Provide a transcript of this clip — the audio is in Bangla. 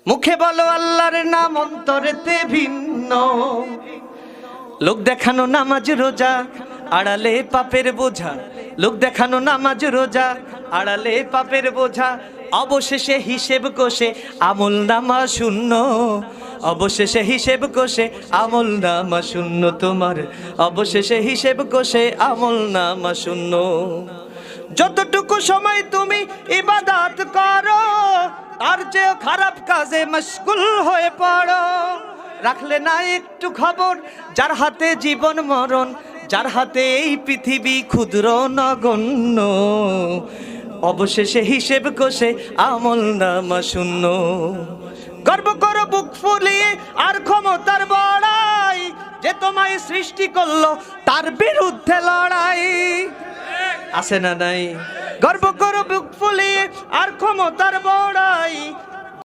মুখে বলো আল্লাহর নাম, অন্তরেতে ভিন্ন। লোক দেখানো নামাজ রোজা, আড়ালে পাপের বোঝা। লোক দেখানো নামাজ রোজা, আড়ালে পাপের বোঝা। অবশেষে হিসেব কষে আমল নামা শূন্য। অবশেষে হিসেব কষে আমল নামা শূন্য তোমার। অবশেষে হিসেব কষে আমল নামা শূন্য। যতটুকু সময় তুমি ইবাদত করো, তার চেয়ে খারাপ কাজে মশগুল হয়ে পড়ো। রাখলে না একটু খবর, যার হাতে জীবন মরণ, যার হাতে এই পৃথিবী ক্ষুদ্র নগণ্য। অবশেষে হিসেব কষে আমল নামা শূন্য। গর্ব করো বুক ফুলিয়ে আর ক্ষমতার বড়াই, যে তোমায় সৃষ্টি করলো তার বিরুদ্ধে লড়াই। আছে না নাই? গর্ব করো বুক ফুলিয়ে আর ক্ষমতার বড়াই,